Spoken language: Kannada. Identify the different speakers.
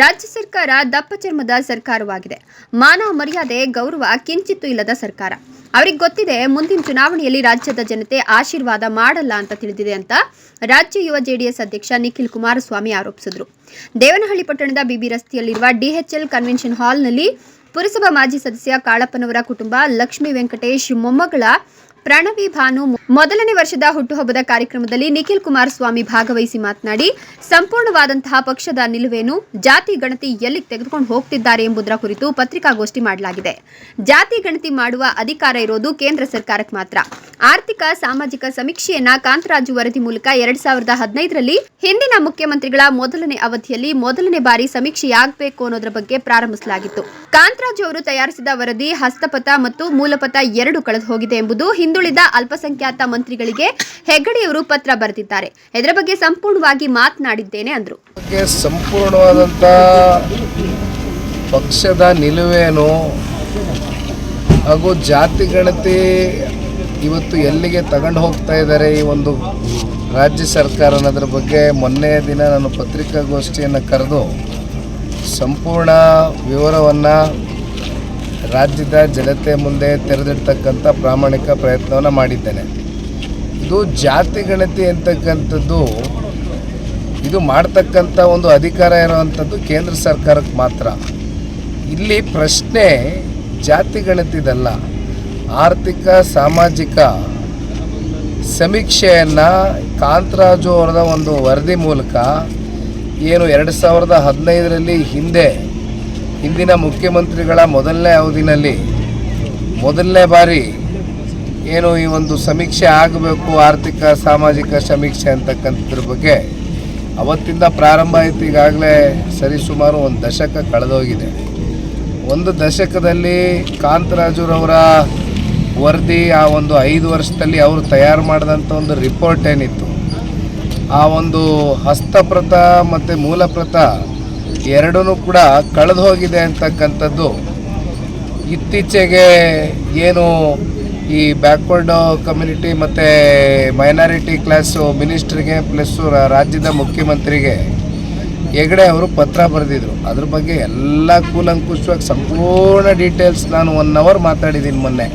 Speaker 1: ರಾಜ್ಯ ಸರ್ಕಾರ ದಪ್ಪ ಚರ್ಮದ ಸರ್ಕಾರವಾಗಿದೆ. ಮಾನ ಮರ್ಯಾದೆ ಗೌರವ ಕಿಂಚಿತ್ತೂ ಇಲ್ಲದ ಸರ್ಕಾರ. ಅವರಿಗೆ ಗೊತ್ತಿದೆ ಮುಂದಿನ ಚುನಾವಣೆಯಲ್ಲಿ ರಾಜ್ಯದ ಜನತೆ ಆಶೀರ್ವಾದ ಮಾಡಲ್ಲ ಅಂತ ತಿಳಿದಿದೆ ಅಂತ ರಾಜ್ಯ ಯುವ ಜೆಡಿಎಸ್ ಅಧ್ಯಕ್ಷ ನಿಖಿಲ್ ಕುಮಾರಸ್ವಾಮಿ ಆರೋಪಿಸಿದರು. ದೇವನಹಳ್ಳಿ ಪಟ್ಟಣದ ಬಿಬಿ ರಸ್ತೆಯಲ್ಲಿರುವ ಡಿಎಚ್ಎಲ್ ಕನ್ವೆನ್ಷನ್ ಹಾಲ್ನಲ್ಲಿ ಪುರಸಭಾ ಮಾಜಿ ಸದಸ್ಯ ಕಾಳಪ್ಪನವರ ಕುಟುಂಬ ಲಕ್ಷ್ಮೀ ವೆಂಕಟೇಶ್ ಮೊಮ್ಮಗಳ ಪ್ರಣವಿ ಭಾನು ಮೊದಲನೇ ವರ್ಷದ ಹುಟ್ಟುಹಬ್ಬದ ಕಾರ್ಯಕ್ರಮದಲ್ಲಿ ನಿಖಿಲ್ ಕುಮಾರಸ್ವಾಮಿ ಭಾಗವಹಿಸಿ ಮಾತನಾಡಿ, ಸಂಪೂರ್ಣವಾದಂತಹ ಪಕ್ಷದ ನಿಲುವೇನು, ಜಾತಿ ಗಣತಿ ಎಲ್ಲಿಗೆ ತೆಗೆದುಕೊಂಡು ಹೋಗ್ತಿದ್ದಾರೆ ಎಂಬುದರ ಕುರಿತು ಪತ್ರಿಕಾಗೋಷ್ಠಿ ಮಾಡಲಾಗಿದೆ. ಜಾತಿ ಗಣತಿ ಮಾಡುವ ಅಧಿಕಾರ ಇರೋದು ಕೇಂದ್ರ ಸರ್ಕಾರಕ್ಕೆ ಮಾತ್ರ. ಆರ್ಥಿಕ ಸಾಮಾಜಿಕ ಸಮೀಕ್ಷೆಯನ್ನ ಕಾಂತರಾಜು ವರದಿ ಮೂಲಕ 2015ರಲ್ಲಿ ಹಿಂದಿನ ಮುಖ್ಯಮಂತ್ರಿಗಳ ಮೊದಲನೇ ಅವಧಿಯಲ್ಲಿ ಮೊದಲನೇ ಬಾರಿ ಸಮೀಕ್ಷೆಯಾಗಬೇಕು ಅನ್ನೋದರ ಬಗ್ಗೆ ಪ್ರಾರಂಭಿಸಲಾಗಿತ್ತು. ಕಾಂತರಾಜು ಅವರು ತಯಾರಿಸಿದ ವರದಿ ಹಸ್ತಪಥ ಮತ್ತು ಮೂಲಪಥ ಎರಡೂ ಕಳೆದು ಹೋಗಿದೆ ಎಂಬುದು ಹಿಂದುಳಿದ ಅಲ್ಪಸಂಖ್ಯಾತ ಮಂತ್ರಿಗಳಿಗೆ ಹೆಗ್ಗಡೆಯವರು ಪತ್ರ ಬರೆದಿದ್ದಾರೆ. ಇದರ ಬಗ್ಗೆ ಸಂಪೂರ್ಣವಾಗಿ ಮಾತನಾಡಿದ್ದೇನೆ ಅಂದರು.
Speaker 2: ಸಂಪೂರ್ಣವಾದಂತ ಪಕ್ಷದ ನಿಲುವೇನು ಹಾಗೂ ಜಾತಿ ಗಣತಿ ಇವತ್ತು ಎಲ್ಲಿಗೆ ತಗೊಂಡು ಹೋಗ್ತಾ ಇದ್ದಾರೆ ಈ ಒಂದು ರಾಜ್ಯ ಸರ್ಕಾರ ಅನ್ನೋದ್ರ ಬಗ್ಗೆ ಮೊನ್ನೆ ದಿನ ನಾನು ಪತ್ರಿಕಾಗೋಷ್ಠಿಯನ್ನು ಕರೆದು ಸಂಪೂರ್ಣ ವಿವರವನ್ನು ರಾಜ್ಯದ ಜನತೆ ಮುಂದೆ ತೆರೆದಿಡ್ತಕ್ಕಂಥ ಪ್ರಾಮಾಣಿಕ ಪ್ರಯತ್ನವನ್ನು ಮಾಡಿದ್ದೇನೆ. ಇದು ಜಾತಿ ಗಣತಿ ಅಂತಕ್ಕಂಥದ್ದು ಇದು ಮಾಡ್ತಕ್ಕಂಥ ಒಂದು ಅಧಿಕಾರ ಇರುವಂಥದ್ದು ಕೇಂದ್ರ ಸರ್ಕಾರಕ್ಕೆ ಮಾತ್ರ. ಇಲ್ಲಿ ಪ್ರಶ್ನೆ ಜಾತಿ ಗಣತಿದಲ್ಲ, ಆರ್ಥಿಕ ಸಾಮಾಜಿಕ ಸಮೀಕ್ಷೆಯನ್ನು ಕಾಂತರಾಜು ಅವರದ ಒಂದು ವರದಿ ಮೂಲಕ ಏನು 2015ರಲ್ಲಿ ಹಿಂದಿನ ಮುಖ್ಯಮಂತ್ರಿಗಳ ಮೊದಲನೇ ಅವಧಿನಲ್ಲಿ ಮೊದಲನೇ ಬಾರಿ ಏನು ಈ ಒಂದು ಸಮೀಕ್ಷೆ ಆಗಬೇಕು, ಆರ್ಥಿಕ ಸಾಮಾಜಿಕ ಸಮೀಕ್ಷೆ ಅಂತಕ್ಕಂಥದ್ರ ಬಗ್ಗೆ ಅವತ್ತಿಂದ ಪ್ರಾರಂಭ ಆಯಿತು. ಈಗಾಗಲೇ ಸರಿಸುಮಾರು ಒಂದು ದಶಕ ಕಳೆದೋಗಿದೆ. ಒಂದು ದಶಕದಲ್ಲಿ ಕಾಂತರಾಜುರವರ ವರದಿ ಆ ಒಂದು 5 ವರ್ಷದಲ್ಲಿ ಅವರು ತಯಾರು ಮಾಡಿದಂಥ ಒಂದು ರಿಪೋರ್ಟ್ ಏನಿತ್ತು, ಆ ಒಂದು ಹಸ್ತಪ್ರತ ಮತ್ತು ಮೂಲಪ್ರತ ಎರಡೂ ಕೂಡ ಕಳೆದು ಹೋಗಿದೆ ಅಂತಕ್ಕಂಥದ್ದು ಇತ್ತೀಚೆಗೆ ಏನು ಈ ಬ್ಯಾಕ್ವರ್ಡ್ ಕಮ್ಯುನಿಟಿ ಮತ್ತು ಮೈನಾರಿಟಿ ಕ್ಲಾಸು ಮಿನಿಸ್ಟ್ರಿಗೆ ಪ್ಲಸ್ಸು ರಾಜ್ಯದ ಮುಖ್ಯಮಂತ್ರಿಗೆ ಹೆಗಡೆ ಅವರು ಪತ್ರ ಬರೆದಿದ್ರು. ಅದ್ರ ಬಗ್ಗೆ ಎಲ್ಲ ಕೂಲಂಕುಷವಾಗಿ ಸಂಪೂರ್ಣ ಡೀಟೇಲ್ಸ್ ನಾನು 1 ಅವರ್ ಮಾತಾಡಿದ್ದೀನಿ ಮೊನ್ನೆ.